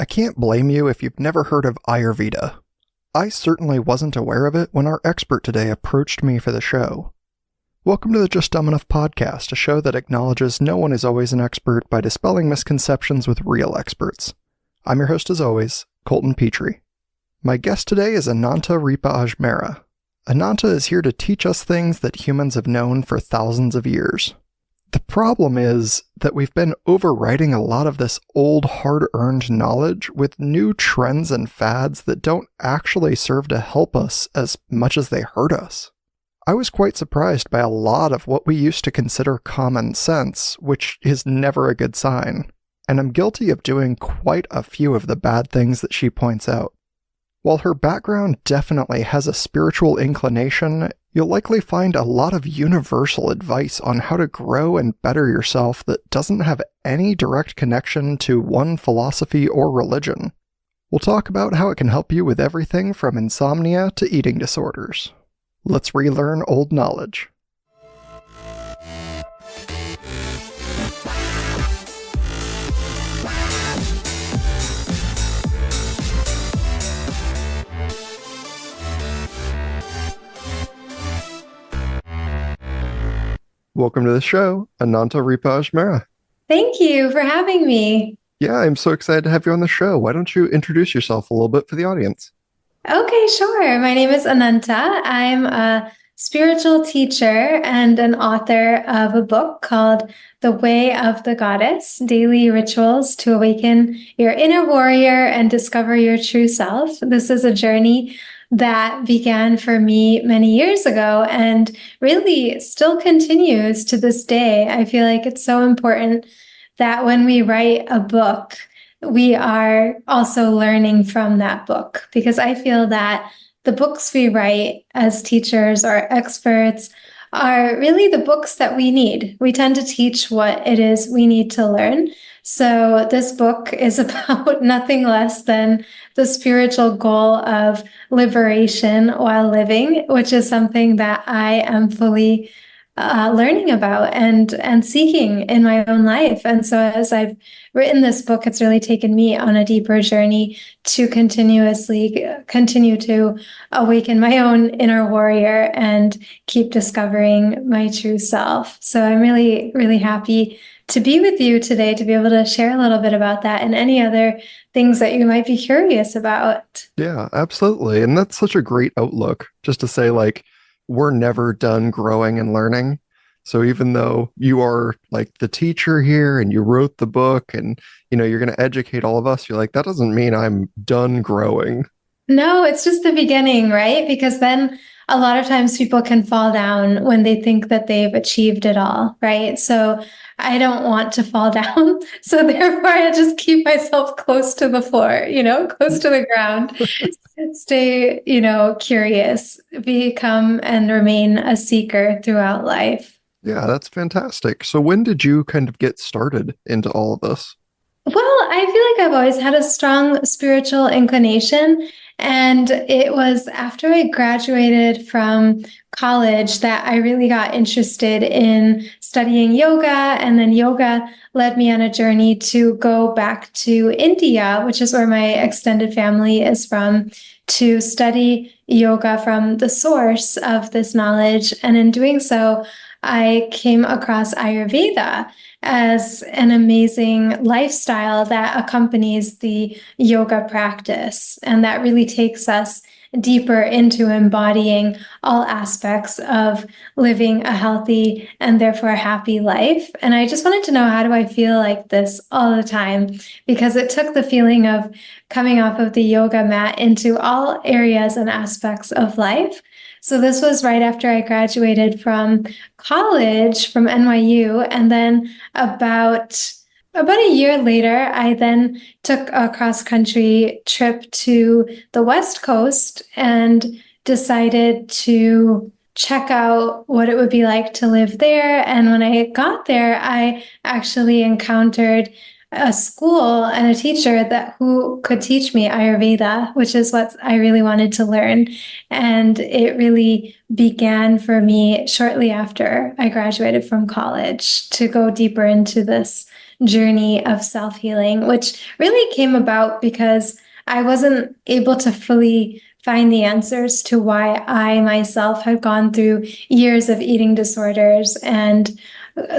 I can't blame you if you've never heard of Ayurveda. I certainly wasn't aware of it when our expert today approached me for the show. Welcome to the Just Dumb Enough podcast, a show that acknowledges no one is always an expert by dispelling misconceptions with real experts. I'm your host as always, Colton Petrie. My guest today is Ananta Ripa Ajmera. Ananta is here to teach us things that humans have known for thousands of years. The problem is that we've been overwriting a lot of this old, hard-earned knowledge with new trends and fads that don't actually serve to help us as much as they hurt us. I was quite surprised by a lot of what we used to consider common sense, which is never a good sign, and I'm guilty of doing quite a few of the bad things that she points out. While her background definitely has a spiritual inclination, you'll likely find a lot of universal advice on how to grow and better yourself that doesn't have any direct connection to one philosophy or religion. We'll talk about how it can help you with everything from insomnia to eating disorders. Let's relearn old knowledge. Welcome to the show, Ananta Ripa Ajmera. Thank you for having me. Yeah, I'm so excited to have you on the show. Why don't you introduce yourself a little bit for the audience? Okay, sure. My name is Ananta. I'm a spiritual teacher and an author of a book called The Way of the Goddess, Daily Rituals to Awaken Your Inner Warrior and Discover Your True Self. This is a journey that began for me many years ago and really still continues to this day. I feel like it's so important that when we write a book, we are also learning from that book, because I feel that the books we write as teachers or experts are really the books that we need. We tend to teach what it is we need to learn. So this book is about nothing less than the spiritual goal of liberation while living, which is something that I am fully learning about and seeking in my own life. And so as I've written this book, it's really taken me on a deeper journey to continuously continue to awaken my own inner warrior and keep discovering my true self. So I'm really, really happy to be with you today to be able to share a little bit about that and any other things that you might be curious about. Yeah, absolutely. And that's such a great outlook, just to say, like, we're never done growing and learning. So even though you are like the teacher here and you wrote the book and, you're going to educate all of us, you're like, that doesn't mean I'm done growing. No, it's just the beginning, right? Because then a lot of times people can fall down when they think that they've achieved it all, right? So I don't want to fall down. So therefore, I just keep myself close to the floor, close to the ground. Stay, curious, become and remain a seeker throughout life. Yeah, that's fantastic. So when did you kind of get started into all of this? Well, I feel like I've always had a strong spiritual inclination. And it was after I graduated from college that I really got interested in studying yoga. And then yoga led me on a journey to go back to India, which is where my extended family is from, to study yoga from the source of this knowledge. And in doing so, I came across Ayurveda as an amazing lifestyle that accompanies the yoga practice. And that really takes us deeper into embodying all aspects of living a healthy and therefore happy life. And I just wanted to know, how do I feel like this all the time? Because it took the feeling of coming off of the yoga mat into all areas and aspects of life. So this was right after I graduated from college, from NYU, and then about a year later, I then took a cross-country trip to the West Coast and decided to check out what it would be like to live there. And when I got there, I actually encountered a school and a teacher who could teach me Ayurveda, which is what I really wanted to learn. And it really began for me shortly after I graduated from college to go deeper into this journey of self-healing, which really came about because I wasn't able to fully find the answers to why I myself had gone through years of eating disorders and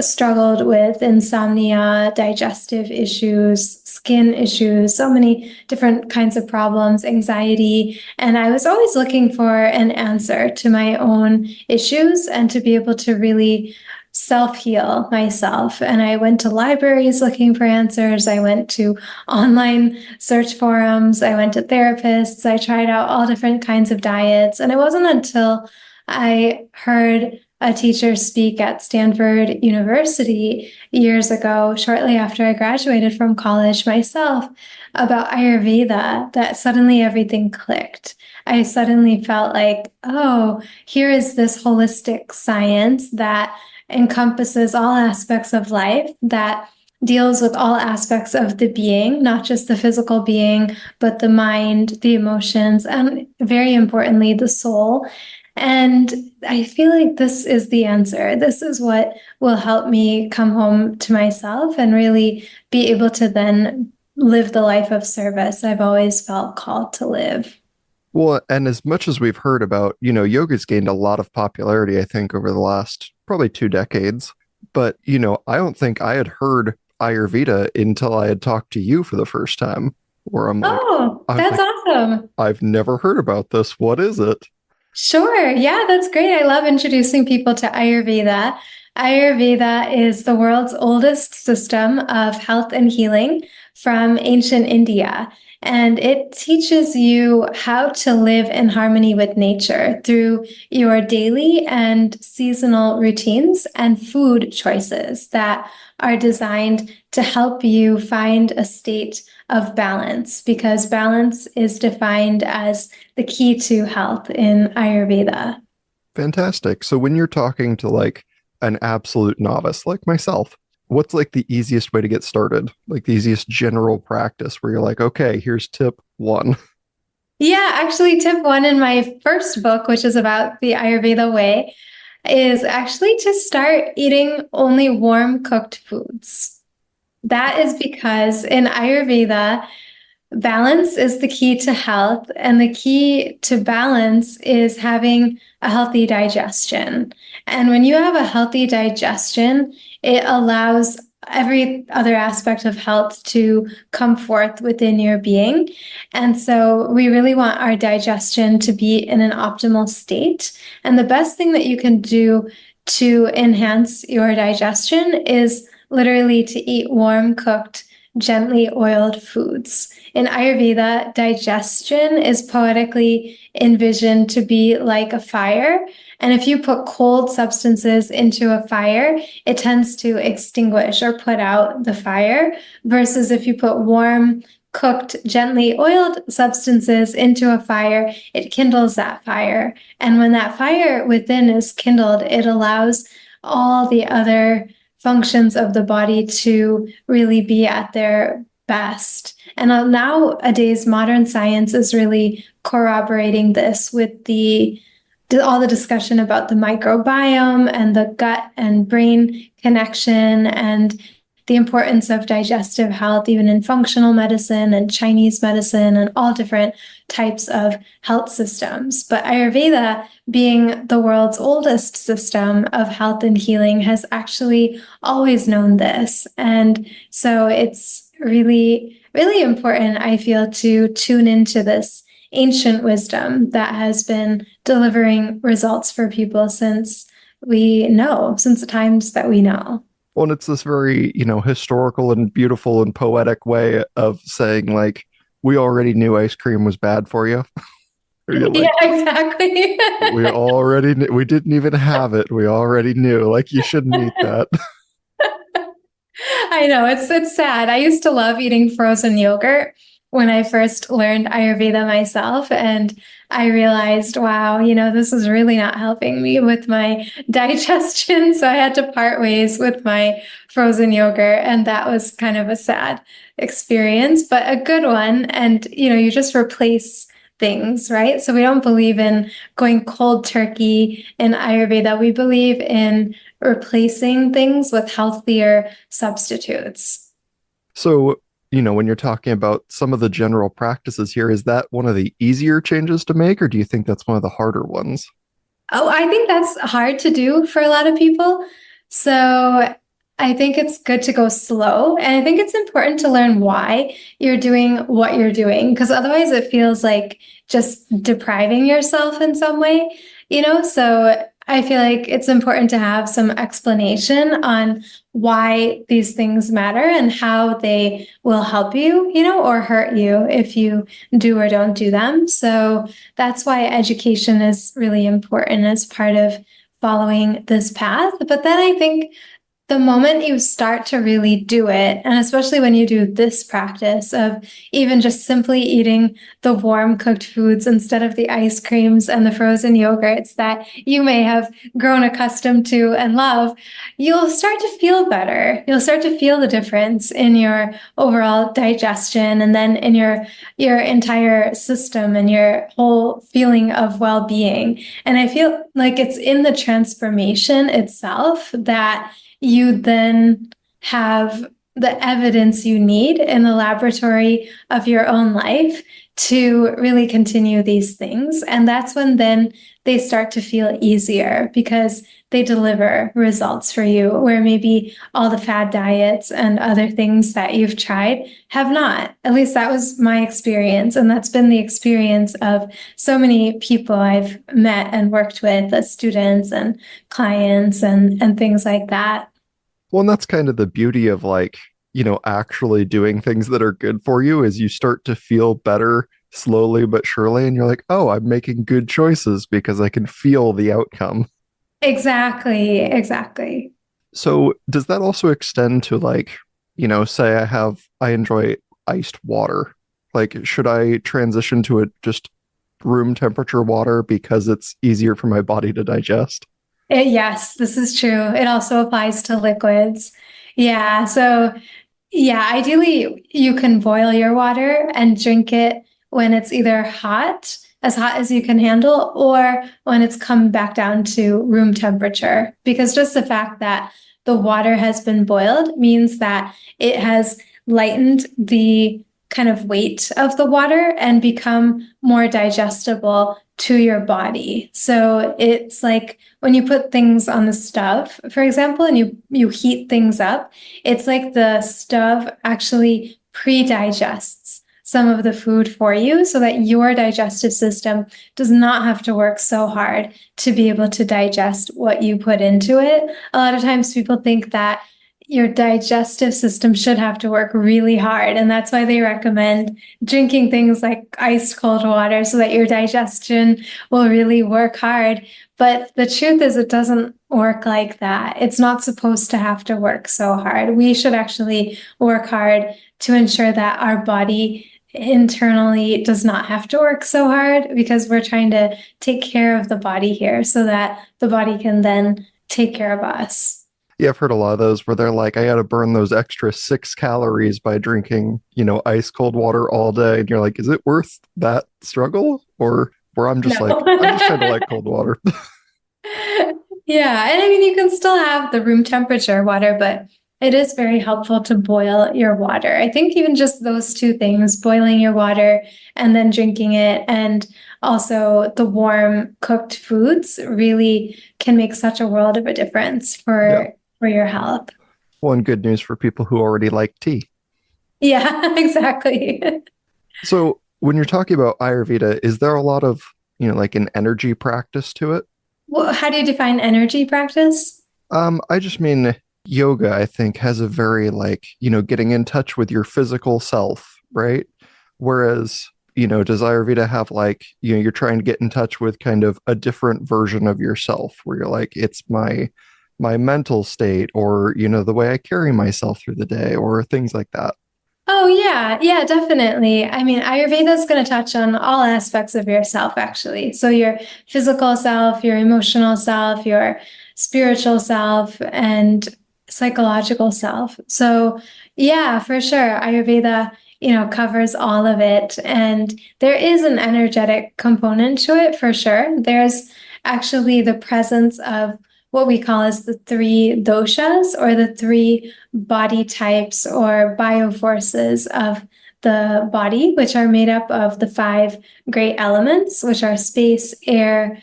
struggled with insomnia, digestive issues, skin issues, so many different kinds of problems, anxiety. And I was always looking for an answer to my own issues and to be able to really self-heal myself. And I went to libraries looking for answers. I went to online search forums. I went to therapists. I tried out all different kinds of diets. And it wasn't until I heard a teacher speak at Stanford University years ago, shortly after I graduated from college myself, about Ayurveda, that suddenly everything clicked. I suddenly felt like, oh, here is this holistic science that encompasses all aspects of life, that deals with all aspects of the being, not just the physical being, but the mind, the emotions, and very importantly, the soul. And I feel like this is the answer. This is what will help me come home to myself and really be able to then live the life of service I've always felt called to live. Well, and as much as we've heard about, yoga's gained a lot of popularity, I think, over the last probably 2 decades. But, I don't think I had heard Ayurveda until I had talked to you for the first time, where Oh, I was that's like, awesome. I've never heard about this. What is it? Sure. Yeah, that's great. I love introducing people to Ayurveda. Ayurveda is the world's oldest system of health and healing from ancient India. And it teaches you how to live in harmony with nature through your daily and seasonal routines and food choices that are designed to help you find a state of balance, because balance is defined as the key to health in Ayurveda. Fantastic. So when you're talking to like an absolute novice like myself, what's like the easiest way to get started? Like the easiest general practice where you're like, okay, here's tip one. Yeah, actually, tip one in my first book, which is about the Ayurveda way, is actually to start eating only warm cooked foods. That is because in Ayurveda, balance is the key to health, and the key to balance is having a healthy digestion. And when you have a healthy digestion, it allows every other aspect of health to come forth within your being. And so we really want our digestion to be in an optimal state. And the best thing that you can do to enhance your digestion is literally to eat warm cooked, gently oiled foods. In Ayurveda, digestion is poetically envisioned to be like a fire. And if you put cold substances into a fire, it tends to extinguish or put out the fire, versus if you put warm, cooked, gently oiled substances into a fire, it kindles that fire. And when that fire within is kindled, it allows all the other functions of the body to really be at their best. And nowadays, modern science is really corroborating this with all the discussion about the microbiome and the gut and brain connection and the importance of digestive health, even in functional medicine and Chinese medicine and all different types of health systems. But Ayurveda, being the world's oldest system of health and healing, has actually always known this. And so it's really, really important, I feel, to tune into this ancient wisdom that has been delivering results for people since the times that we know. Well, and it's this very, historical and beautiful and poetic way of saying like, we already knew ice cream was bad for you. Or you're Yeah, like, exactly. we didn't even have it. We already knew, like, you shouldn't eat that. I know, it's sad. I used to love eating frozen yogurt when I first learned Ayurveda myself, and I realized, wow, this is really not helping me with my digestion. So I had to part ways with my frozen yogurt, and that was kind of a sad experience, but a good one. And you just replace things, right? So we don't believe in going cold turkey in Ayurveda. We believe in replacing things with healthier substitutes. So, when you're talking about some of the general practices here, is that one of the easier changes to make, or do you think that's one of the harder ones? Oh, I think that's hard to do for a lot of people. So I think it's good to go slow. And I think it's important to learn why you're doing what you're doing, because otherwise it feels like just depriving yourself in some way. So I feel like it's important to have some explanation on why these things matter and how they will help you, or hurt you if you do or don't do them. So that's why education is really important as part of following this path. But then I think the moment you start to really do it, and especially when you do this practice of even just simply eating the warm cooked foods instead of the ice creams and the frozen yogurts that you may have grown accustomed to and love, you'll start to feel better. You'll start to feel the difference in your overall digestion and then in your entire system and your whole feeling of well-being. And I feel like it's in the transformation itself that you then have the evidence you need in the laboratory of your own life to really continue these things. And that's when then they start to feel easier because they deliver results for you, where maybe all the fad diets and other things that you've tried have not. At least that was my experience. And that's been the experience of so many people I've met and worked with as students and clients and things like that. Well, and that's kind of the beauty of actually doing things that are good for you is you start to feel better slowly but surely, and you're like, oh, I'm making good choices because I can feel the outcome. Exactly, exactly. So does that also extend to say I enjoy iced water? Like, should I transition to a just room temperature water because it's easier for my body to digest? Yes, this is true. It also applies to liquids. Yeah. So, yeah, ideally, you can boil your water and drink it when it's either hot as you can handle, or when it's come back down to room temperature. Because just the fact that the water has been boiled means that it has lightened the kind of weight of the water and become more digestible to your body. So it's like when you put things on the stove, for example, and you heat things up, it's like the stove actually pre-digests some of the food for you so that your digestive system does not have to work so hard to be able to digest what you put into it. A lot of times people think that your digestive system should have to work really hard. And that's why they recommend drinking things like ice cold water so that your digestion will really work hard. But the truth is, it doesn't work like that. It's not supposed to have to work so hard. We should actually work hard to ensure that our body internally does not have to work so hard, because we're trying to take care of the body here so that the body can then take care of us. Yeah, I've heard a lot of those where they're like, I got to burn those extra 6 calories by drinking, ice cold water all day. And you're like, is it worth that struggle? Or where I'm just No. like, I just kind of like cold water. Yeah, and I mean, you can still have the room temperature water, but it is very helpful to boil your water. I think even just those two things, boiling your water and then drinking it, and also the warm cooked foods, really can make such a world of a difference Yeah. for your health. One good news for people who already like tea. Yeah, exactly. So when you're talking about Ayurveda, is there a lot of, like an energy practice to it? Well, how do you define energy practice? I just mean yoga, I think, has a very getting in touch with your physical self, right? Whereas, does Ayurveda have you're trying to get in touch with kind of a different version of yourself where you're like, it's my mental state or, the way I carry myself through the day or things like that. Oh, yeah, yeah, definitely. I mean, Ayurveda is going to touch on all aspects of yourself, actually. So, your physical self, your emotional self, your spiritual self, and psychological self. So, yeah, for sure. Ayurveda, covers all of it. And there is an energetic component to it for sure. There's actually the presence of what we call as the three doshas, or the three body types or bioforces of the body, which are made up of the five great elements, which are space, air,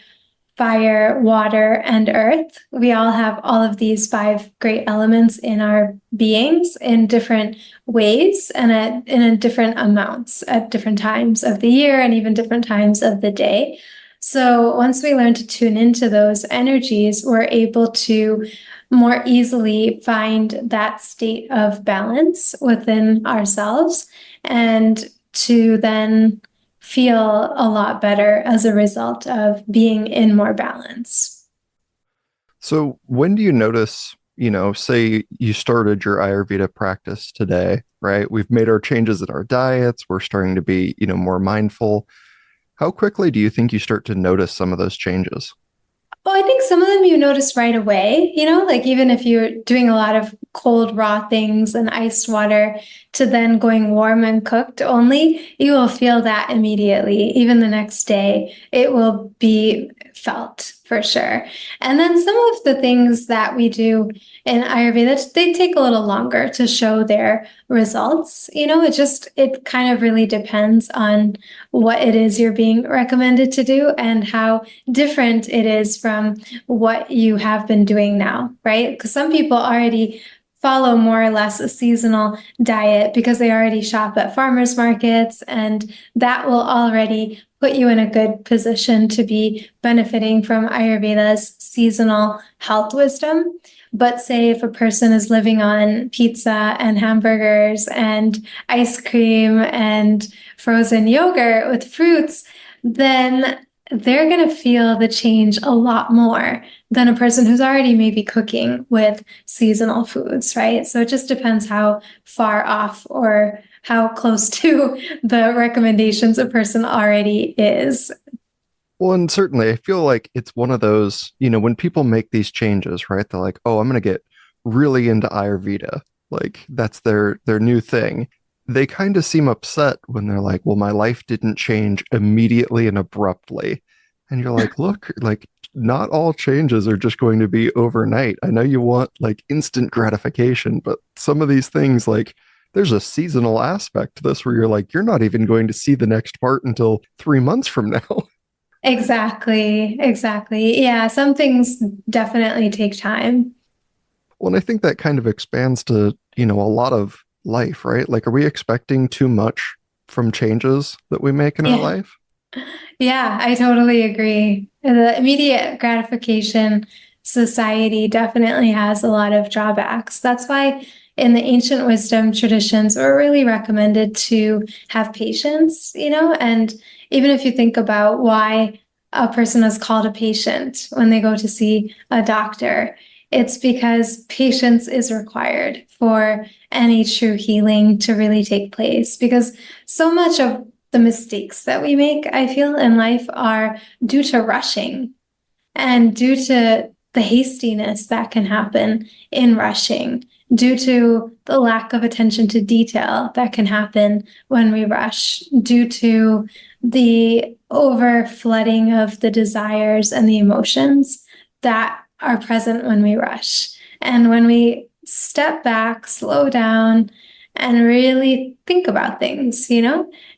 fire, water, and earth. We all have all of these five great elements in our beings in different ways and in different amounts at different times of the year and even different times of the day. So once we learn to tune into those energies, we're able to more easily find that state of balance within ourselves and to then feel a lot better as a result of being in more balance. So when do you notice, say you started your Ayurveda practice today, right? We've made our changes in our diets. We're starting to be, more mindful. How quickly do you think you start to notice some of those changes? Well, I think some of them you notice right away, like even if you're doing a lot of cold, raw things and iced water to then going warm and cooked only, you will feel that immediately. Even the next day, it will be felt for sure. And then some of the things that we do in Ayurveda, they take a little longer to show their results. It kind of really depends on what it is you're being recommended to do and how different it is from what you have been doing now, right? Because some people already follow more or less a seasonal diet because they already shop at farmers markets, and that will already put you in a good position to be benefiting from Ayurveda's seasonal health wisdom. But say if a person is living on pizza and hamburgers and ice cream and frozen yogurt with fruits, then they're going to feel the change a lot more than a person who's already maybe cooking with seasonal foods, right? So it just depends how far off or how close to the recommendations a person already is. Well, and certainly I feel like it's one of those, when people make these changes, right? They're like, oh, I'm going to get really into Ayurveda. Like that's their new thing. They kind of seem upset when they're like, well, my life didn't change immediately and abruptly. And you're like, look, like not all changes are just going to be overnight. I know you want like instant gratification, but some of these things, like there's a seasonal aspect to this where you're like, you're not even going to see the next part until 3 months from now. Exactly, exactly. Yeah, some things definitely take time. Well, and I think that kind of expands to, a lot of life, right? Like, are we expecting too much from changes that we make in our Yeah. life? Yeah, I totally agree. The immediate gratification society definitely has a lot of drawbacks. That's why in the ancient wisdom traditions, we're really recommended to have patience, and even if you think about why a person is called a patient when they go to see a doctor, it's because patience is required for any true healing to really take place. Because so much of the mistakes that we make, I feel, in life are due to rushing and due to the hastiness that can happen in rushing, due to the lack of attention to detail that can happen when we rush, due to the over flooding of the desires and the emotions that are present when we rush. And when we step back, slow down, and really think about things,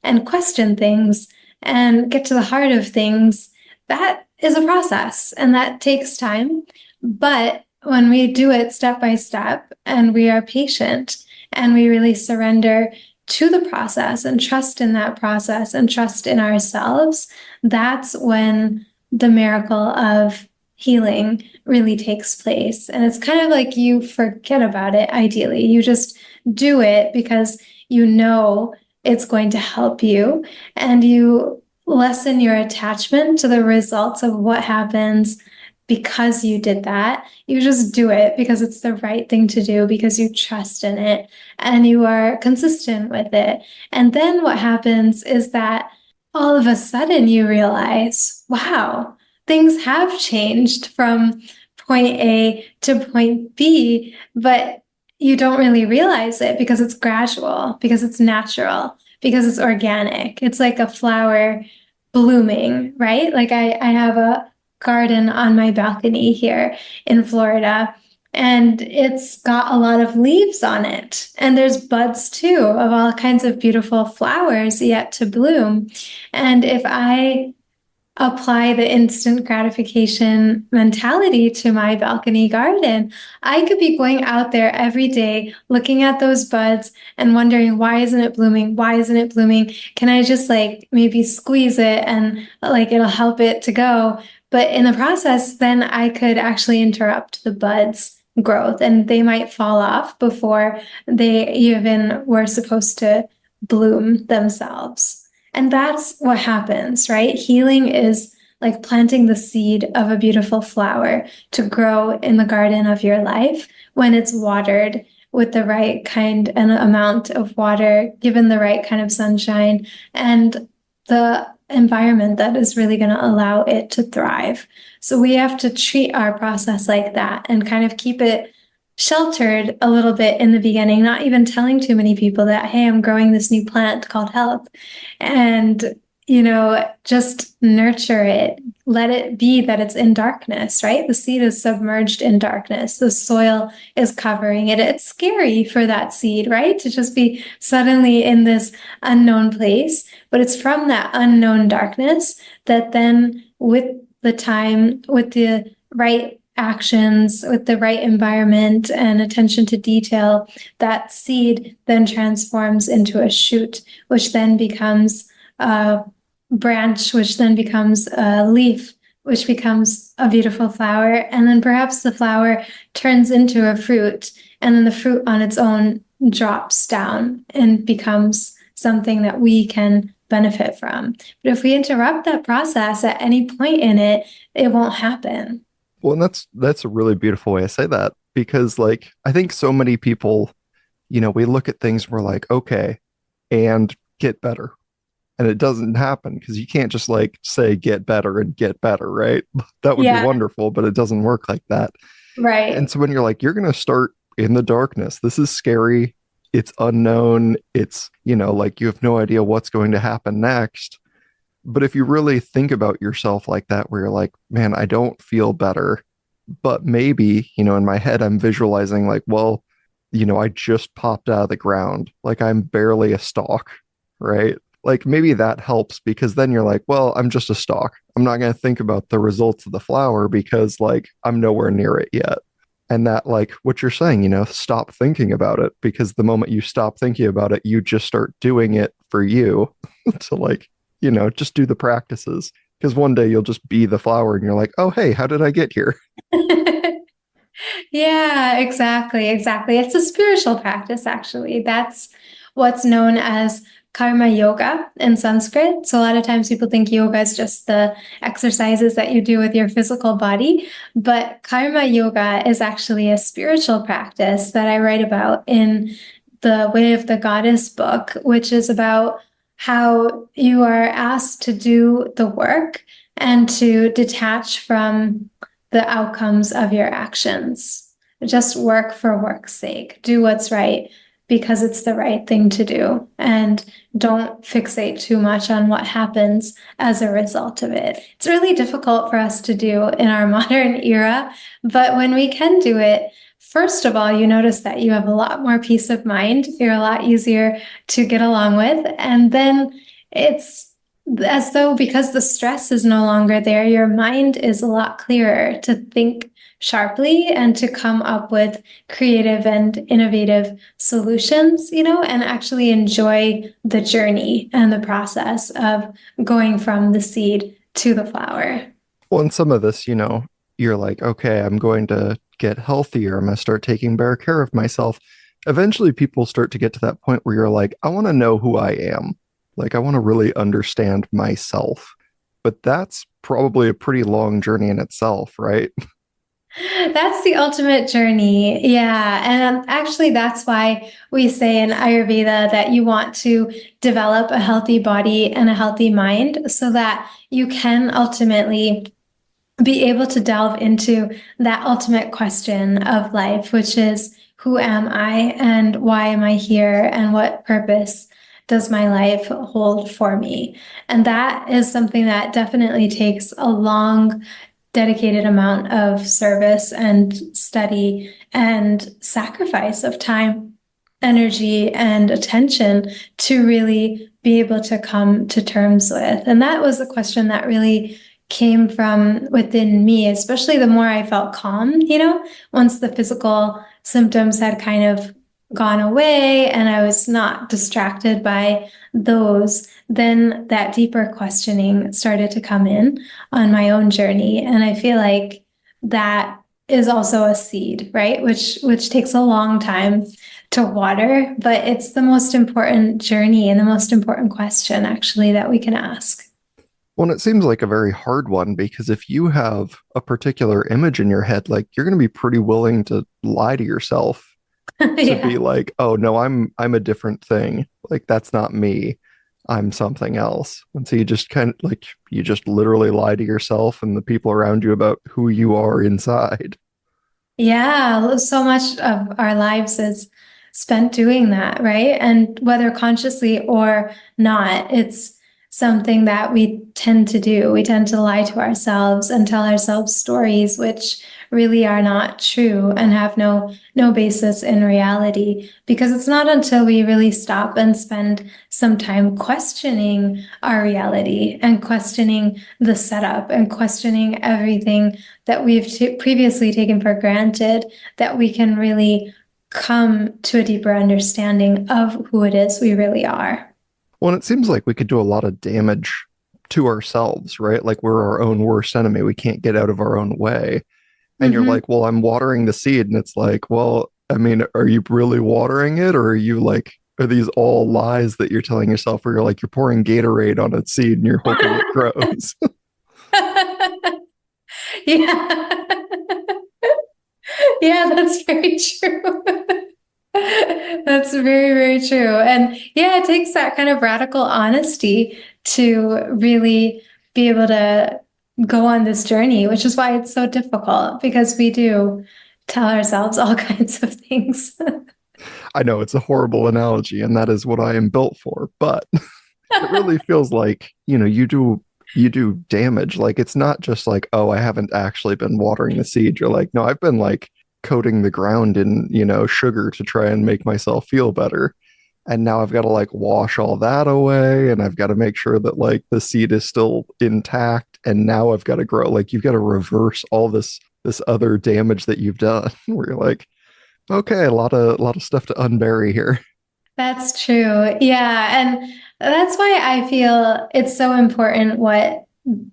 and question things and get to the heart of things, that is a process and that takes time. But when we do it step by step and we are patient and we really surrender to the process and trust in that process and trust in ourselves, that's when the miracle of healing really takes place. And it's kind of like you forget about it, ideally. You just do it because you know it's going to help you, and you lessen your attachment to the results of what happens because you did that. You just do it because it's the right thing to do, because you trust in it and you are consistent with it. And then what happens is that all of a sudden you realize, wow, things have changed from point A to point B, but you don't really realize it because it's gradual, because it's natural, because it's organic. It's like a flower blooming, right? Like I have garden on my balcony here in Florida. And it's got a lot of leaves on it. And there's buds too of all kinds of beautiful flowers yet to bloom. And if I apply the instant gratification mentality to my balcony garden, I could be going out there every day looking at those buds and wondering, why isn't it blooming? Why isn't it blooming? Can I just like maybe squeeze it and like it'll help it to go? But in the process, then I could actually interrupt the buds growth and they might fall off before they even were supposed to bloom themselves. And that's what happens, right? Healing is like planting the seed of a beautiful flower to grow in the garden of your life when it's watered with the right kind and amount of water, given the right kind of sunshine and the environment that is really going to allow it to thrive. So we have to treat our process like that and kind of keep it sheltered a little bit in the beginning, not even telling too many people that, hey, I'm growing this new plant called health. And, just nurture it. Let it be that it's in darkness, right? The seed is submerged in darkness. The soil is covering it. It's scary for that seed, right? To just be suddenly in this unknown place. But it's from that unknown darkness that then with the time, with the right actions, with the right environment and attention to detail, that seed then transforms into a shoot, which then becomes a branch, which then becomes a leaf, which becomes a beautiful flower. And then perhaps the flower turns into a fruit, and then the fruit on its own drops down and becomes something that we can benefit from. But if we interrupt that process at any point in it, it won't happen. Well, and that's a really beautiful way to say that because like I think so many people, we look at things, we're like, okay, and get better. And it doesn't happen because you can't just like say get better and get better, right? That would be Yeah, wonderful, but it doesn't work like that. And right. so when you're like, you're going to start in the darkness, this is scary. It's unknown. It's, like you have no idea what's going to happen next. But if you really think about yourself like that, where you're like, man, I don't feel better, but maybe, in my head, I'm visualizing like, well, I just popped out of the ground. Like I'm barely a stalk, right? Like maybe that helps because then you're like, well, I'm just a stalk. I'm not going to think about the results of the flower because like I'm nowhere near it yet. And that, like what you're saying, stop thinking about it because the moment you stop thinking about it, you just start doing it for you to like, just do the practices. Because one day you'll just be the flower and you're like, oh, hey, how did I get here? Yeah, exactly, exactly. It's a spiritual practice, actually. That's what's known as karma yoga in Sanskrit. So a lot of times people think yoga is just the exercises that you do with your physical body, but karma yoga is actually a spiritual practice that I write about in the Way of the Goddess book, which is about how you are asked to do the work and to detach from the outcomes of your actions. Just work for work's sake. Do what's right because it's the right thing to do. And don't fixate too much on what happens as a result of it. It's really difficult for us to do in our modern era, but when we can do it, first of all, you notice that you have a lot more peace of mind. You're a lot easier to get along with. And then it's as though because the stress is no longer there, your mind is a lot clearer to think sharply and to come up with creative and innovative solutions, and actually enjoy the journey and the process of going from the seed to the flower. Well, in some of this, you're like, okay, I'm going to get healthier. I'm going to start taking better care of myself. Eventually, people start to get to that point where you're like, I want to know who I am. Like, I want to really understand myself. But that's probably a pretty long journey in itself, right? That's the ultimate journey. Yeah. And actually, that's why we say in Ayurveda that you want to develop a healthy body and a healthy mind so that you can ultimately be able to delve into that ultimate question of life, which is who am I and why am I here and what purpose does my life hold for me? And that is something that definitely takes a long dedicated amount of service and study and sacrifice of time, energy, and attention to really be able to come to terms with. And that was a question that really came from within me, especially the more I felt calm, once the physical symptoms had kind of gone away and I was not distracted by those, then that deeper questioning started to come in on my own journey. And I feel like that is also a seed, right? Which takes a long time to water, but it's the most important journey and the most important question actually that we can ask. Well, and it seems like a very hard one because if you have a particular image in your head, like you're going to be pretty willing to lie to yourself to be Yeah. like, oh no, I'm a different thing. Like that's not me. I'm something else. And so you just kind of like you just literally lie to yourself and the people around you about who you are inside. Yeah, so much of our lives is spent doing that, right? And whether consciously or not, it's something that we tend to do. We tend to lie to ourselves and tell ourselves stories which really are not true and have no basis in reality. Because it's not until we really stop and spend some time questioning our reality and questioning the setup and questioning everything that we've previously taken for granted that we can really come to a deeper understanding of who it is we really are. Well, and it seems like we could do a lot of damage to ourselves, right? Like we're our own worst enemy. We can't get out of our own way. And you're Mm-hmm. like, well, I'm watering the seed. And it's like, well, I mean, are you really watering it? Or are you like, are these all lies that you're telling yourself where you're like, you're pouring Gatorade on a seed and you're hoping it grows? Yeah. Yeah, that's very true. That's very, very true. And yeah, it takes that kind of radical honesty to really be able to go on this journey, which is why it's so difficult because we do tell ourselves all kinds of things. I know it's a horrible analogy, and that is what I am built for, but it really feels like, you do damage. Like it's not just like, oh, I haven't actually been watering the seed. You're like, no, I've been like coating the ground in, sugar to try and make myself feel better. And now I've got to like wash all that away and I've got to make sure that like the seed is still intact and now I've got to grow. Like you've got to reverse all this other damage that you've done where you're like, okay, a lot of stuff to unbury here. That's true. Yeah. And that's why I feel it's so important what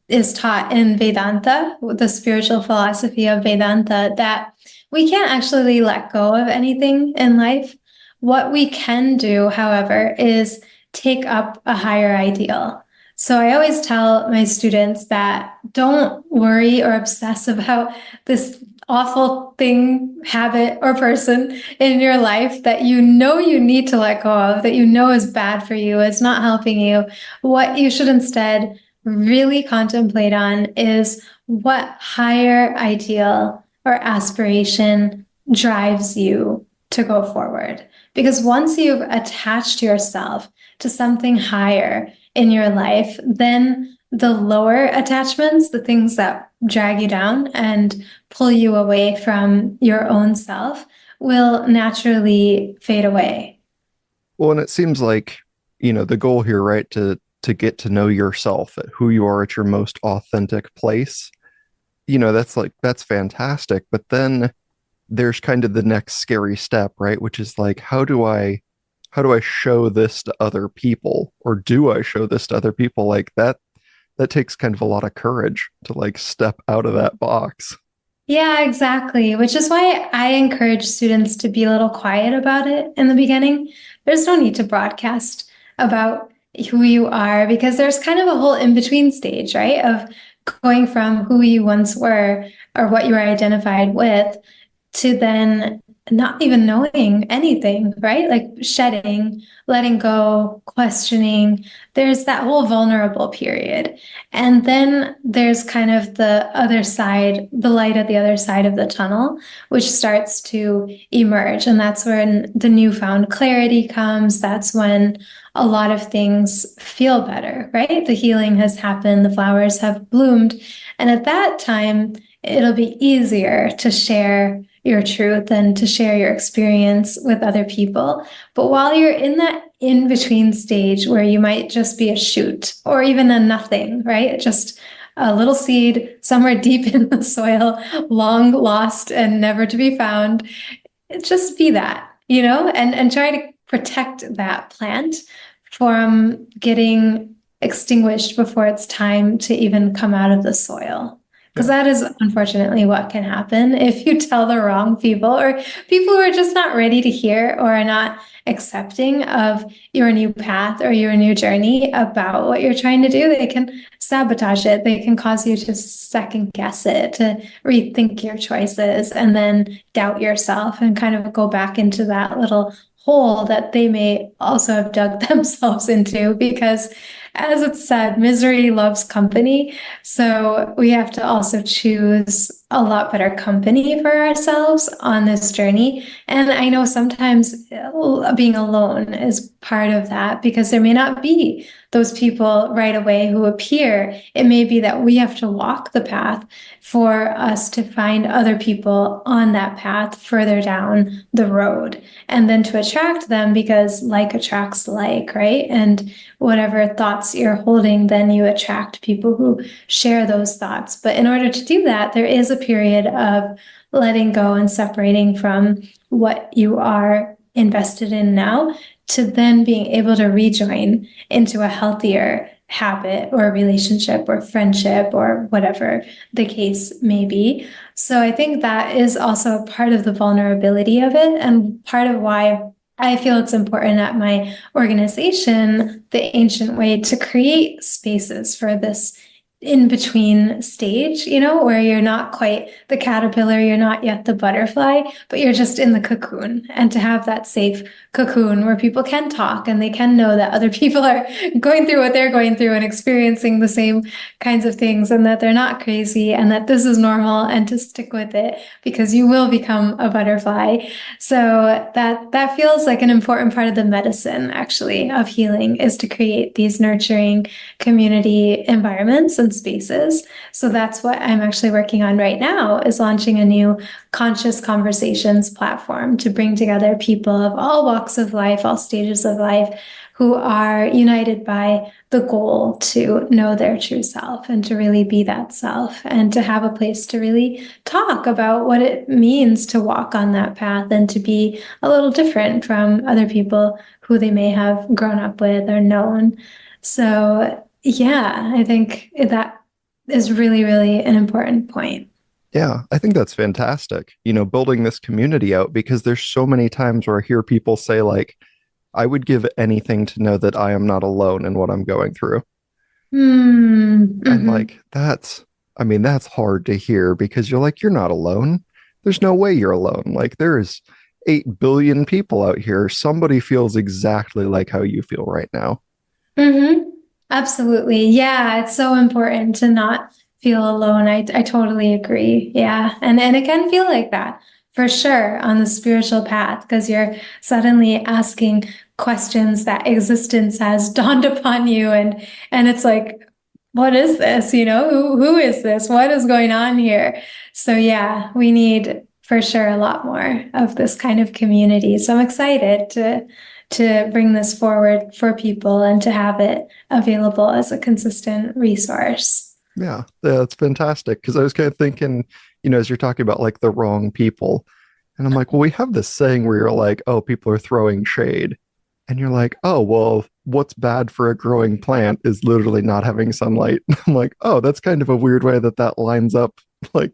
is taught in Vedanta, the spiritual philosophy of Vedanta, that we can't actually let go of anything in life. What we can do, however, is take up a higher ideal. So I always tell my students that don't worry or obsess about this awful thing, habit, or person in your life that you know you need to let go of, that you know is bad for you, is not helping you. What you should instead really contemplate on is what higher ideal or aspiration drives you to go forward. Because once you've attached yourself to something higher in your life, then the lower attachments, the things that drag you down and pull you away from your own self, will naturally fade away. Well, and it seems like, the goal here, right, to get to know yourself, at who you are at your most authentic place. That's fantastic. But then there's kind of the next scary step, right? Which is like, how do I show this to other people? Or do I show this to other people? Like that takes kind of a lot of courage to like step out of that box. Yeah, exactly. Which is why I encourage students to be a little quiet about it in the beginning. There's no need to broadcast about who you are because there's kind of a whole in-between stage, right? Of going from who you once were or what you were identified with to then not even knowing anything, right? Like shedding, letting go, questioning. There's that whole vulnerable period. And then there's kind of the other side, the light at the other side of the tunnel, which starts to emerge. And that's when the newfound clarity comes. That's when a lot of things feel better, right? The healing has happened, the flowers have bloomed. And at that time, it'll be easier to share your truth and to share your experience with other people. But while you're in that in between stage where you might just be a shoot or even a nothing, right? Just a little seed somewhere deep in the soil, long lost and never to be found. Just be that, and try to protect that plant from getting extinguished before it's time to even come out of the soil. Because Yeah. that is unfortunately what can happen if you tell the wrong people or people who are just not ready to hear or are not accepting of your new path or your new journey about what you're trying to do. They can sabotage it. They can cause you to second guess it, to rethink your choices, and then doubt yourself and kind of go back into that little hole that they may also have dug themselves into because, as it's said, misery loves company. So we have to also choose a lot better company for ourselves on this journey. And I know sometimes being alone is part of that because there may not be those people right away who appear. It may be that we have to walk the path for us to find other people on that path further down the road and then to attract them because like attracts like, right? And whatever thoughts you're holding, then you attract people who share those thoughts. But in order to do that, there is a period of letting go and separating from what you are invested in now to then being able to rejoin into a healthier habit or relationship or friendship or whatever the case may be. So I think that is also part of the vulnerability of it and part of why I feel it's important at my organization, The Ancient Way, to create spaces for this in between stage, where you're not quite the caterpillar, you're not yet the butterfly, but you're just in the cocoon. And to have that safe cocoon where people can talk and they can know that other people are going through what they're going through and experiencing the same kinds of things and that they're not crazy and that this is normal and to stick with it because you will become a butterfly. So that feels like an important part of the medicine, actually, of healing is to create these nurturing community environments and spaces. So that's what I'm actually working on right now is launching a new conscious conversations platform to bring together people of all walks of life, all stages of life, who are united by the goal to know their true self and to really be that self and to have a place to really talk about what it means to walk on that path and to be a little different from other people who they may have grown up with or known. So yeah, I think that is really, really an important point. Yeah, I think that's fantastic. Building this community out because there's so many times where I hear people say, like, I would give anything to know that I am not alone in what I'm going through. And Mm-hmm. like, that's hard to hear because you're like, you're not alone. There's no way you're alone. Like, there's 8 billion people out here. Somebody feels exactly like how you feel right now. Mm-hmm. Absolutely. Yeah, it's so important to not feel alone. I totally agree. Yeah. And it can feel like that for sure on the spiritual path because you're suddenly asking questions that existence has dawned upon you and it's like, what is this? Who is this? What is going on here? So yeah, we need for sure a lot more of this kind of community. So I'm excited to bring this forward for people and to have it available as a consistent resource. Yeah, that's fantastic. Because I was kind of thinking, as you're talking about like the wrong people, and I'm like, well, we have this saying where you're like, oh, people are throwing shade. And you're like, oh, well, what's bad for a growing plant is literally not having sunlight. I'm like, oh, that's kind of a weird way that lines up, like,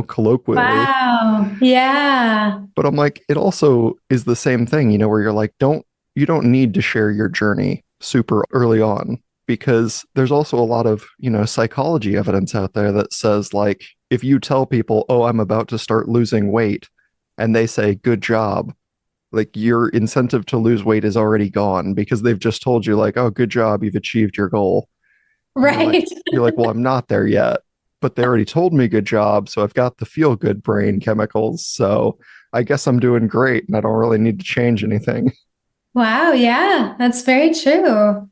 colloquially. Wow. Yeah. But I'm like, it also is the same thing, where you're like, you don't need to share your journey super early on because there's also a lot of, psychology evidence out there that says like if you tell people, "Oh, I'm about to start losing weight," and they say, "Good job," like your incentive to lose weight is already gone because they've just told you like, "Oh, good job, you've achieved your goal." And Right. you're like, "Well, I'm not there yet." But they already told me good job, so I've got the feel good brain chemicals. So I guess I'm doing great and I don't really need to change anything. Wow, yeah, that's very true.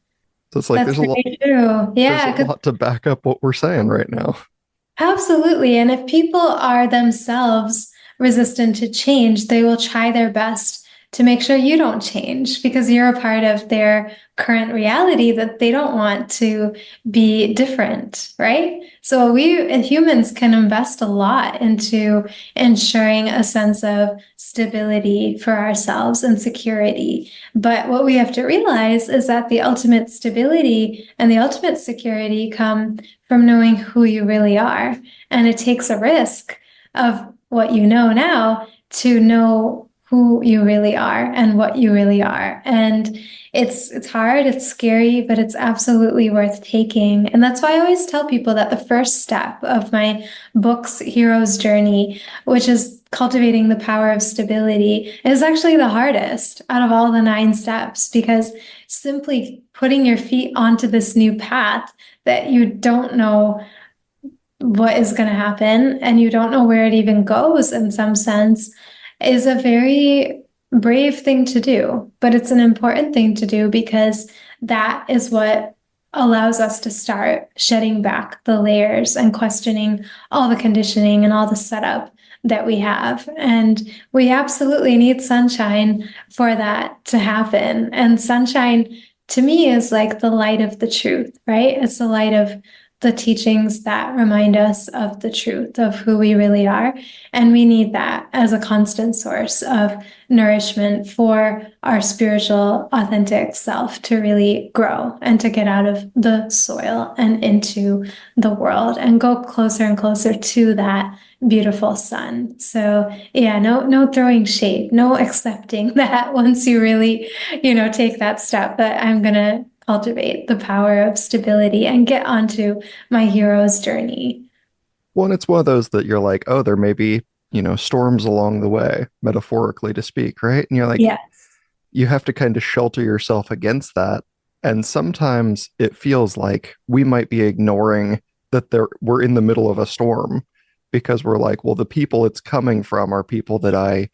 So it's like That's very true. there's a Yeah, 'cause lot to back up what we're saying right now. absolutely. And if people are themselves resistant to change, they will try their best to make sure you don't change because you're a part of their current reality that they don't want to be different, right? So we humans can invest a lot into ensuring a sense of stability for ourselves and security. But what we have to realize is that the ultimate stability and the ultimate security come from knowing who you really are. And it takes a risk of what you know now to know who you really are and what you really are. And it's hard, it's scary, but it's absolutely worth taking. And that's why I always tell people that the first step of my book's hero's journey, which is cultivating the power of stability, is actually the hardest out of all the 9 steps because simply putting your feet onto this new path that you don't know what is going to happen and you don't know where it even goes in some sense is a very brave thing to do, but it's an important thing to do because that is what allows us to start shedding back the layers and questioning all the conditioning and all the setup that we have. And we absolutely need sunshine for that to happen. And sunshine to me is like the light of the truth, right? It's the light of the teachings that remind us of the truth of who we really are. And we need that as a constant source of nourishment for our spiritual, authentic self to really grow and to get out of the soil and into the world and go closer and closer to that beautiful sun. So yeah, no throwing shade, no accepting that once you really, take that step that I'm gonna cultivate the power of stability and get onto my hero's journey. Well, and it's one of those that you're like, oh, there may be, storms along the way, metaphorically to speak, right? And you're like, Yes. you have to kind of shelter yourself against that. And sometimes it feels like we might be ignoring that we're in the middle of a storm because we're like, well, the people it's coming from are people that I,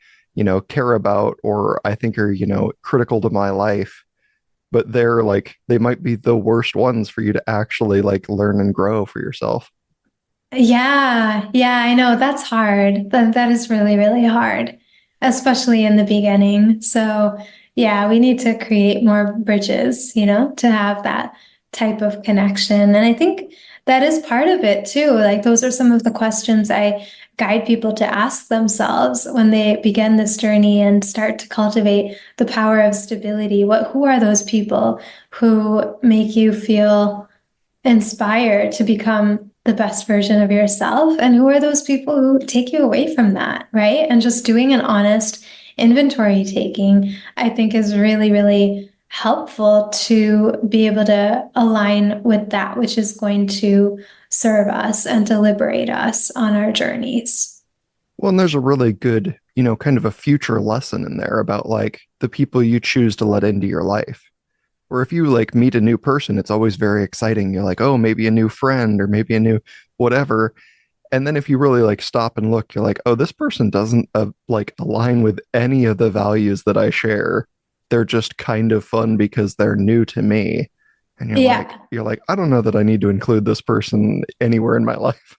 care about or I think are, critical to my life. But they're like, they might be the worst ones for you to actually like learn and grow for yourself. Yeah, yeah, I know that's hard. That is really, really hard, especially in the beginning. So, yeah, we need to create more bridges, to have that type of connection. And I think that is part of it too. Like those are some of the questions I guide people to ask themselves when they begin this journey and start to cultivate the power of stability. Who are those people who make you feel inspire to become the best version of yourself? And who are those people who take you away from that, right? And just doing an honest inventory taking, I think, is really, really helpful to be able to align with that which is going to serve us and to liberate us on our journeys. Well, and there's a really good, kind of a future lesson in there about like the people you choose to let into your life. Or if you like meet a new person, it's always very exciting. You're like, oh, maybe a new friend or maybe a new whatever. And then if you really like stop and look, you're like, oh, this person doesn't like align with any of the values that I share. They're just kind of fun because they're new to me. And Yeah. you're like, I don't know that I need to include this person anywhere in my life.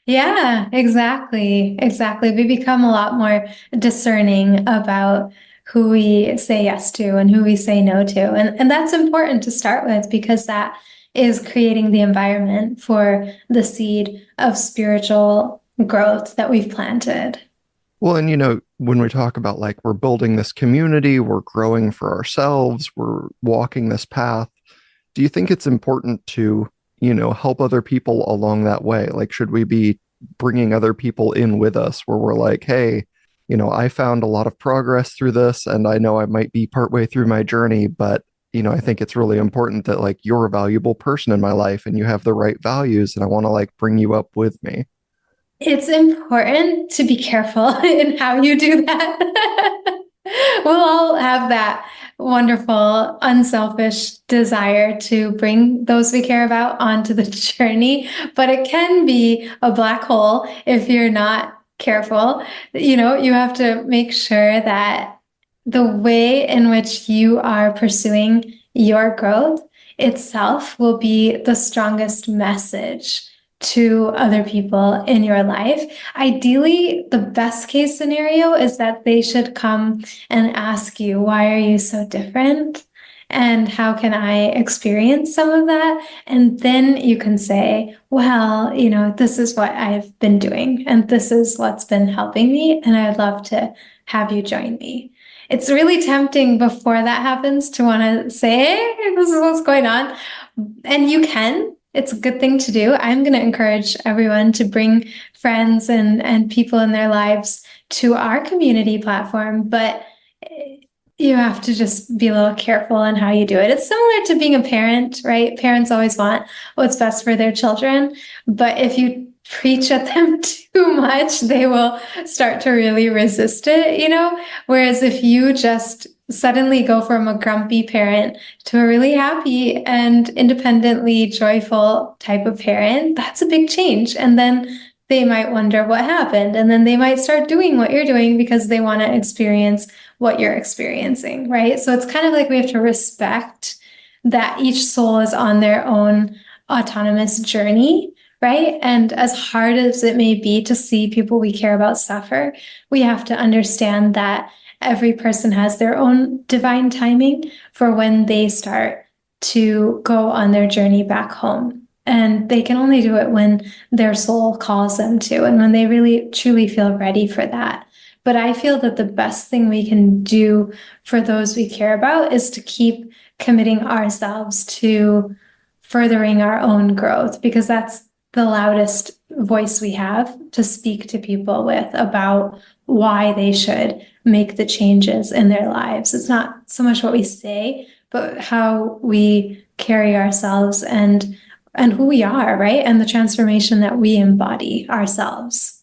Yeah, exactly. Exactly. We become a lot more discerning about who we say yes to and who we say no to. And that's important to start with because that is creating the environment for the seed of spiritual growth that we've planted. Well, and when we talk about like we're building this community, we're growing for ourselves, we're walking this path, do you think it's important to, help other people along that way? Like, should we be bringing other people in with us where we're like, hey, I found a lot of progress through this, and I know I might be partway through my journey, but, I think it's really important that like you're a valuable person in my life and you have the right values, and I want to like bring you up with me. It's important to be careful in how you do that. We'll all have that wonderful, unselfish desire to bring those we care about onto the journey, but it can be a black hole if you're not careful. You have to make sure that the way in which you are pursuing your growth itself will be the strongest message to other people in your life. Ideally, the best case scenario is that they should come and ask you, why are you so different? And how can I experience some of that? And then you can say, well, this is what I've been doing, and this is what's been helping me, and I'd love to have you join me. It's really tempting before that happens to want to say, hey, this is what's going on. And you can. It's a good thing to do. I'm going to encourage everyone to bring friends and people in their lives to our community platform, but you have to just be a little careful in how you do it. It's similar to being a parent, right? Parents always want what's best for their children, but if you preach at them too much, they will start to really resist it. Whereas if you just suddenly go from a grumpy parent to a really happy and independently joyful type of parent, that's a big change. And then they might wonder what happened. And then they might start doing what you're doing because they want to experience what you're experiencing, right? So it's kind of like we have to respect that each soul is on their own autonomous journey, right? And as hard as it may be to see people we care about suffer, we have to understand that every person has their own divine timing for when they start to go on their journey back home. And they can only do it when their soul calls them to, and when they really truly feel ready for that. But I feel that the best thing we can do for those we care about is to keep committing ourselves to furthering our own growth, because that's the loudest voice we have to speak to people with about why they should make the changes in their lives. It's not so much what we say, but how we carry ourselves and who we are, right? And the transformation that we embody ourselves.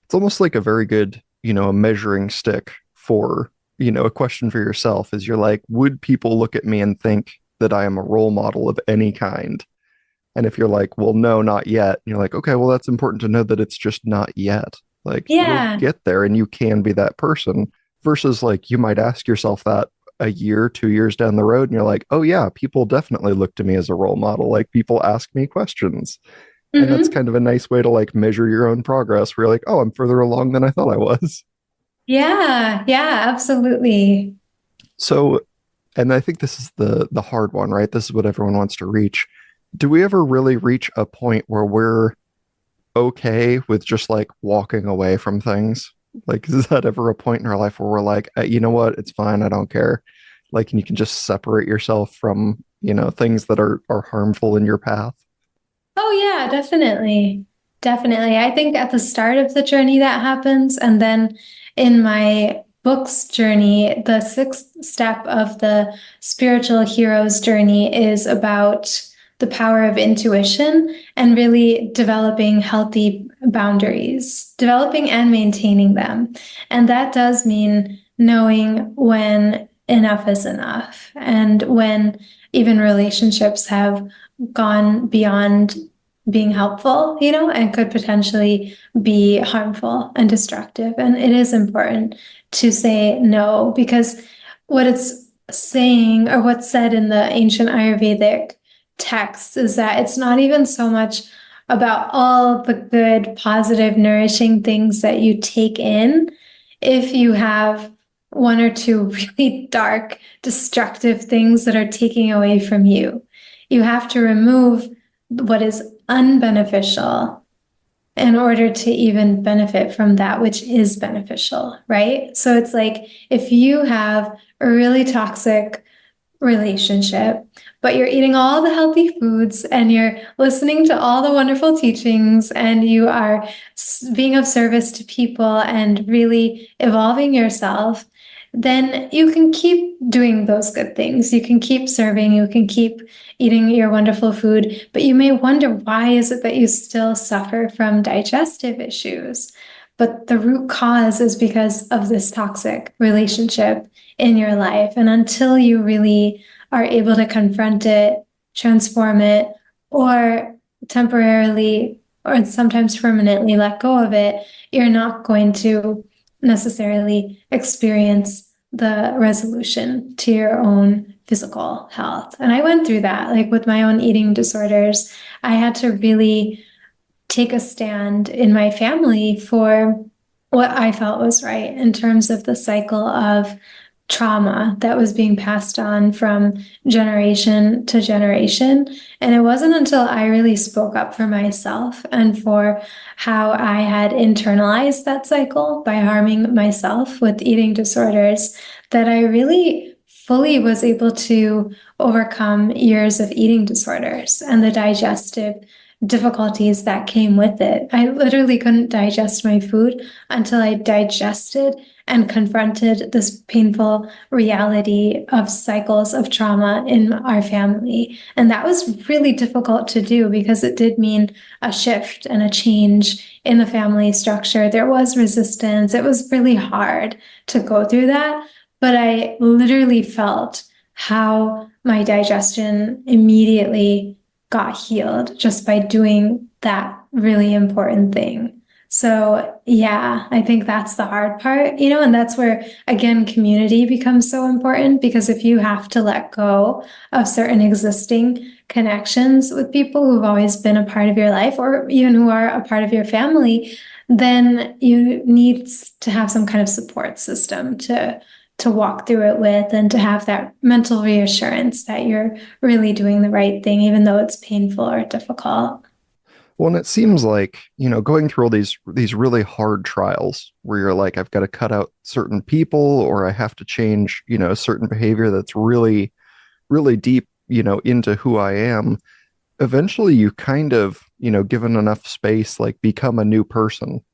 It's almost like a very good, a measuring stick for, a question for yourself is you're like, would people look at me and think that I am a role model of any kind? And if you're like, well, no, not yet, you're like, okay, well, that's important to know that it's just not yet. Like, you'll Yeah. get there and you can be that person versus like you might ask yourself that a year, 2 years down the road, and you're like, oh, yeah, people definitely look to me as a role model. Like, people ask me questions. And that's Mm-hmm. kind of a nice way to like measure your own progress where you're like, oh, I'm further along than I thought I was. Yeah. Yeah, absolutely. So, and I think this is the hard one, right? This is what everyone wants to reach. Do we ever really reach a point where we're okay with just like walking away from things? Like, is that ever a point in our life where we're like, you know what, it's fine, I don't care. Like, and you can just separate yourself from, things that are harmful in your path. Oh, yeah, definitely. Definitely. I think at the start of the journey that happens. And then in my book's journey, the sixth step of the spiritual hero's journey is about the power of intuition and really developing healthy boundaries, developing and maintaining them. And that does mean knowing when enough is enough and when even relationships have gone beyond being helpful, and could potentially be harmful and destructive. And it is important to say no, because what it's saying, or what's said in the ancient Ayurvedic texts, is that it's not even so much about all the good, positive, nourishing things that you take in. If you have one or two really dark, destructive things that are taking away from you, you have to remove what is unbeneficial in order to even benefit from that which is beneficial, right? So it's like if you have a really toxic relationship, but you're eating all the healthy foods and you're listening to all the wonderful teachings and you are being of service to people and really evolving yourself, then you can keep doing those good things. You can keep serving, you can keep eating your wonderful food, but you may wonder, why is it that you still suffer from digestive issues? But the root cause is because of this toxic relationship in your life. And until you really are able to confront it, transform it, or temporarily or sometimes permanently let go of it, you're not going to necessarily experience the resolution to your own physical health. And I went through that, like with my own eating disorders. I had to really take a stand in my family for what I felt was right in terms of the cycle of trauma that was being passed on from generation to generation. And it wasn't until I really spoke up for myself and for how I had internalized that cycle by harming myself with eating disorders that I really fully was able to overcome years of eating disorders and the digestive difficulties that came with it. I literally couldn't digest my food until I digested and confronted this painful reality of cycles of trauma in our family. And that was really difficult to do because it did mean a shift and a change in the family structure. There was resistance. It was really hard to go through that. But I literally felt how my digestion immediately got healed just by doing that really important thing. So, yeah, I think that's the hard part, and that's where, again, community becomes so important because if you have to let go of certain existing connections with people who've always been a part of your life or even who are a part of your family, then you need to have some kind of support system to walk through it with and to have that mental reassurance that you're really doing the right thing, even though it's painful or difficult. Well, and it seems like, going through all these really hard trials where you're like, I've got to cut out certain people or I have to change, a certain behavior that's really, really deep, into who I am. Eventually you kind of, given enough space, like become a new person.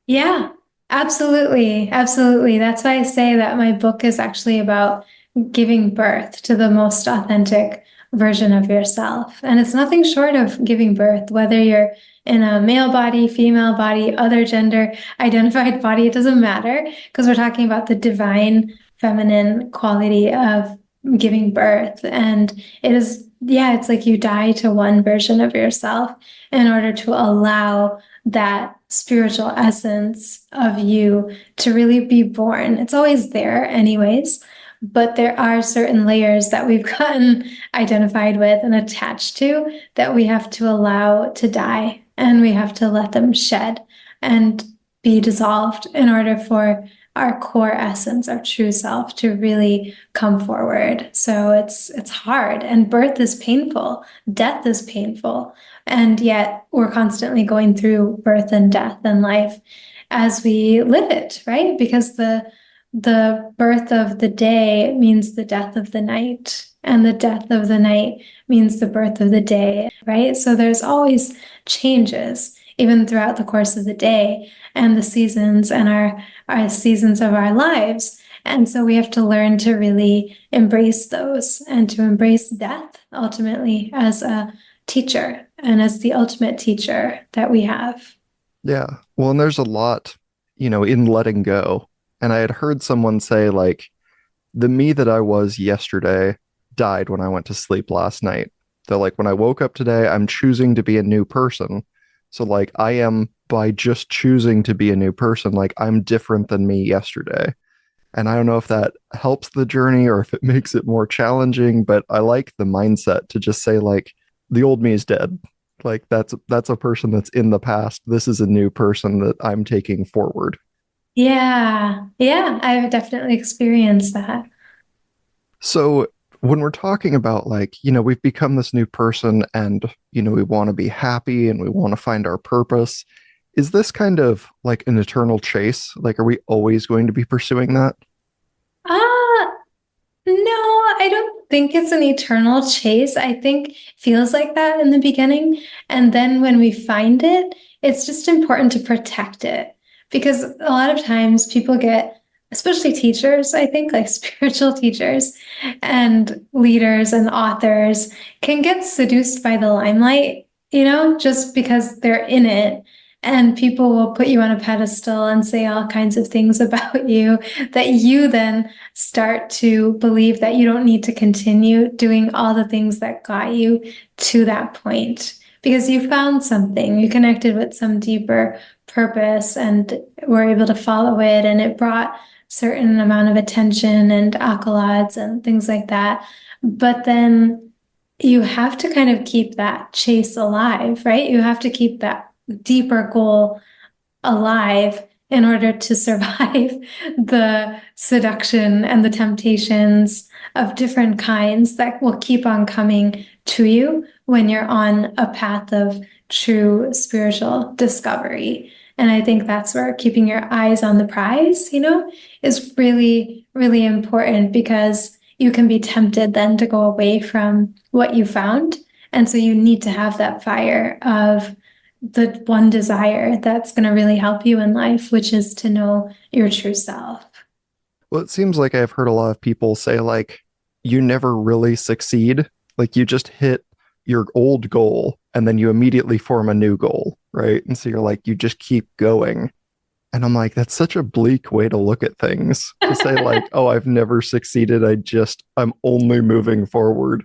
Yeah, absolutely. Absolutely. That's why I say that my book is actually about giving birth to the most authentic version of yourself. And it's nothing short of giving birth, whether you're in a male body, female body, other gender identified body, it doesn't matter because we're talking about the divine feminine quality of giving birth. And it is, yeah, it's like you die to one version of yourself in order to allow that spiritual essence of you to really be born. It's always there, anyways, but there are certain layers that we've gotten identified with and attached to that we have to allow to die and we have to let them shed and be dissolved in order for our core essence, our true self, to really come forward. So it's hard, and birth is painful, death is painful, and yet we're constantly going through birth and death and life as we live it, right? Because the birth of the day means the death of the night, and the death of the night means the birth of the day, right? So there's always changes, even throughout the course of the day and the seasons and our seasons of our lives. And so we have to learn to really embrace those and to embrace death ultimately as a teacher and as the ultimate teacher that we have. Yeah. Well, and there's a lot, in letting go. And I had heard someone say, like, the me that I was yesterday died when I went to sleep last night. So, like, when I woke up today, I'm choosing to be a new person. So, like, I am, by just choosing to be a new person, like, I'm different than me yesterday. And I don't know if that helps the journey or if it makes it more challenging, but I like the mindset to just say, like, the old me is dead. Like, that's a person that's in the past. This is a new person that I'm taking forward. Yeah, yeah, I've definitely experienced that. So when we're talking about, like, we've become this new person and, we want to be happy and we want to find our purpose, is this kind of like an eternal chase? Like, are we always going to be pursuing that? Uh, no, I don't think it's an eternal chase. I think it feels like that in the beginning. And then when we find it, it's just important to protect it. Because a lot of times people get, especially teachers, I think, like spiritual teachers and leaders and authors, can get seduced by the limelight, just because they're in it. And people will put you on a pedestal and say all kinds of things about you that you then start to believe that you don't need to continue doing all the things that got you to that point because you found something, you connected with some deeper purpose and were able to follow it, and it brought certain amount of attention and accolades and things like that. But then you have to kind of keep that chase alive, right? You have to keep that deeper goal alive in order to survive the seduction and the temptations of different kinds that will keep on coming to you when you're on a path of true spiritual discovery. And I think that's where keeping your eyes on the prize, is really, really important, because you can be tempted then to go away from what you found. And so you need to have that fire of the one desire that's going to really help you in life, which is to know your true self. Well, it seems like I've heard a lot of people say, like, you never really succeed. Like, you just hit your old goal and then you immediately form a new goal, right? And so you're like, you just keep going. And I'm like, that's such a bleak way to look at things, to say, like, oh, I've never succeeded. I'm only moving forward.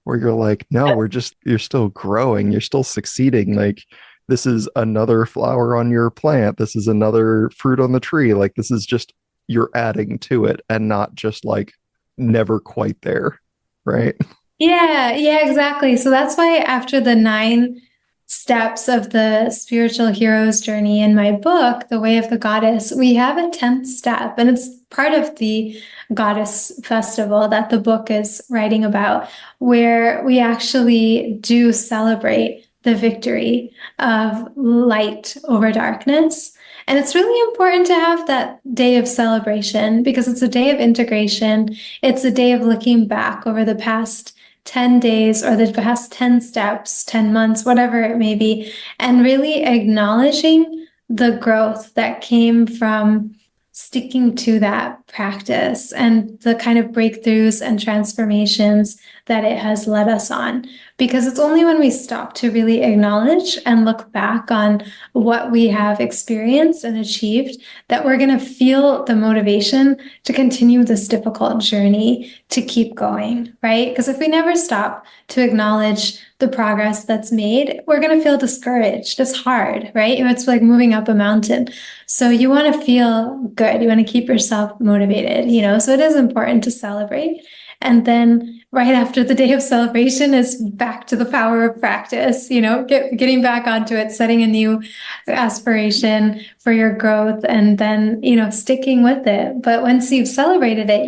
Where you're like, no, you're still growing. You're still succeeding. Like, this is another flower on your plant. This is another fruit on the tree. Like, this is just, you're adding to it and not just like never quite there. Right. Yeah, exactly. So that's why after the 9 steps of the spiritual hero's journey in my book, The Way of the Goddess, we have a 10th step, and it's part of the Goddess Festival that the book is writing about, where we actually do celebrate the victory of light over darkness. And it's really important to have that day of celebration, because it's a day of integration. It's a day of looking back over the past 10 days or the past 10 steps, 10 months, whatever it may be, and really acknowledging the growth that came from sticking to that practice and the kind of breakthroughs and transformations that it has led us on. Because it's only when we stop to really acknowledge and look back on what we have experienced and achieved that we're going to feel the motivation to continue this difficult journey, to keep going, right? Because if we never stop to acknowledge the progress that's made, we're going to feel discouraged. It's hard, right? It's like moving up a mountain. So you want to feel good. You want to keep yourself motivated, So it is important to celebrate. And then right after the day of celebration is back to the power of practice, getting back onto it, setting a new aspiration for your growth, and then, sticking with it. But once you've celebrated it,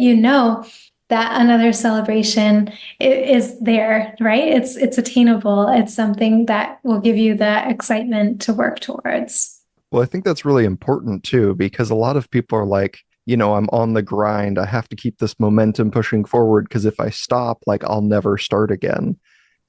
that another celebration is there, right? It's attainable. It's something that will give you the excitement to work towards. Well, I think that's really important too, because a lot of people are like, I'm on the grind. I have to keep this momentum pushing forward, because if I stop, like, I'll never start again.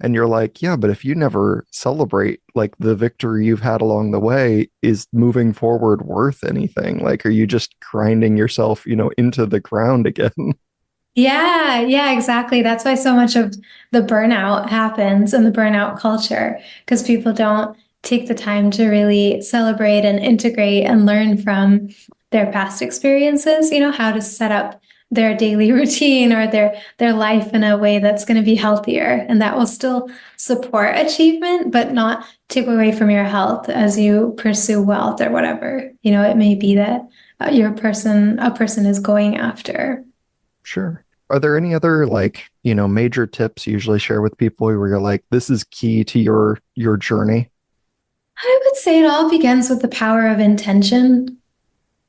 And you're like, yeah, but if you never celebrate, like, the victory you've had along the way, is moving forward worth anything? Like, are you just grinding yourself, into the ground again? Yeah, exactly. That's why so much of the burnout happens in the burnout culture, because people don't take the time to really celebrate and integrate and learn from their past experiences, how to set up their daily routine or their life in a way that's going to be healthier and that will still support achievement, but not take away from your health as you pursue wealth or whatever, it may be that a person is going after. Sure. Are there any other, like, major tips you usually share with people where you're like, this is key to your journey? I would say it all begins with the power of intention,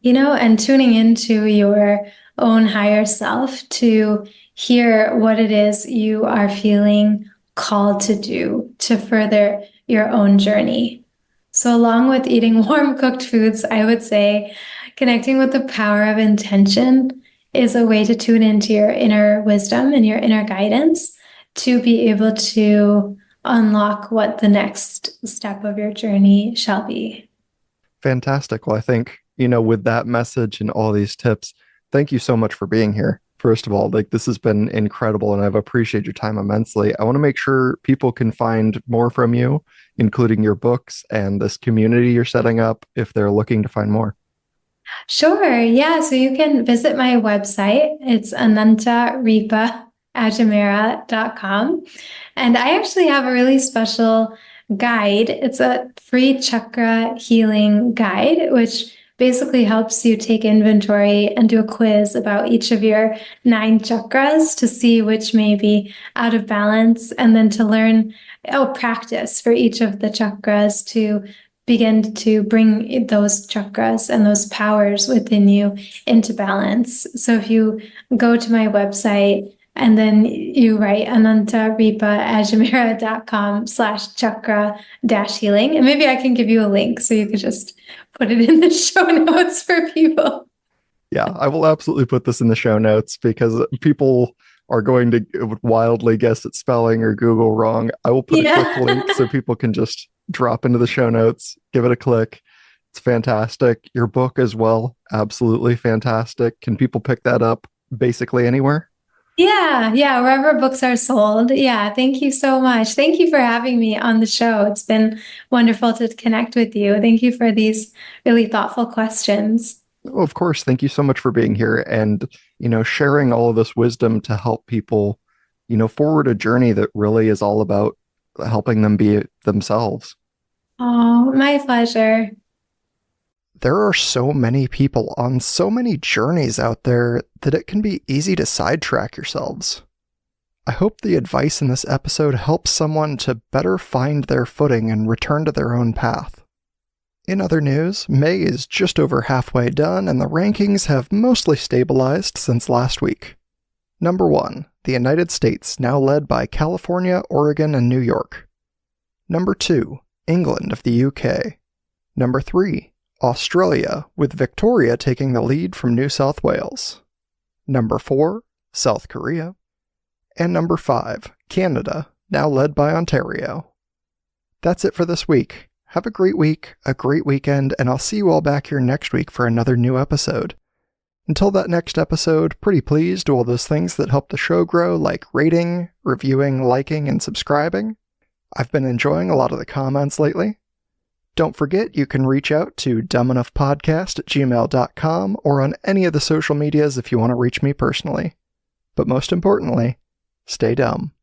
and tuning into your own higher self to hear what it is you are feeling called to do to further your own journey. So, along with eating warm cooked foods, I would say connecting with the power of intention is a way to tune into your inner wisdom and your inner guidance to be able to unlock what the next step of your journey shall be. Fantastic. Well, I think, with that message and all these tips, thank you so much for being here. First of all, like, this has been incredible and I've appreciated your time immensely. I want to make sure people can find more from you, including your books and this community you're setting up, if they're looking to find more. Sure. Yeah. So you can visit my website. It's anantaripaajmera.com. And I actually have a really special guide. It's a free chakra healing guide, which basically helps you take inventory and do a quiz about each of your 9 chakras to see which may be out of balance, and then to learn practice for each of the chakras to begin to bring those chakras and those powers within you into balance. So if you go to my website and then you write anantaripaajmera.com/chakra-healing, and maybe I can give you a link so you could just put it in the show notes for people. Yeah, I will absolutely put this in the show notes because people are going to wildly guess at spelling or Google wrong. I will put a quick link so people can just drop into the show notes, give it a click. It's fantastic. Your book as well, absolutely fantastic. Can people pick that up basically anywhere? Yeah, wherever books are sold. Yeah, thank you so much. Thank you for having me on the show. It's been wonderful to connect with you. Thank you for these really thoughtful questions. Oh, of course. Thank you so much for being here and, sharing all of this wisdom to help people, forward a journey that really is all about helping them be themselves. Oh, my pleasure. There are so many people on so many journeys out there that it can be easy to sidetrack yourselves. I hope the advice in this episode helps someone to better find their footing and return to their own path. In other news, May is just over halfway done and the rankings have mostly stabilized since last week. Number 1, the United States, now led by California, Oregon, and New York. Number 2, England of the UK. Number 3, Australia, with Victoria taking the lead from New South Wales. Number 4, South Korea. And number 5, Canada, now led by Ontario. That's it for this week. Have a great week, a great weekend, and I'll see you all back here next week for another new episode. Until that next episode, pretty please do all those things that help the show grow, like rating, reviewing, liking, and subscribing. I've been enjoying a lot of the comments lately. Don't forget you can reach out to dumbenoughpodcast@gmail.com or on any of the social medias if you want to reach me personally. But most importantly, stay dumb.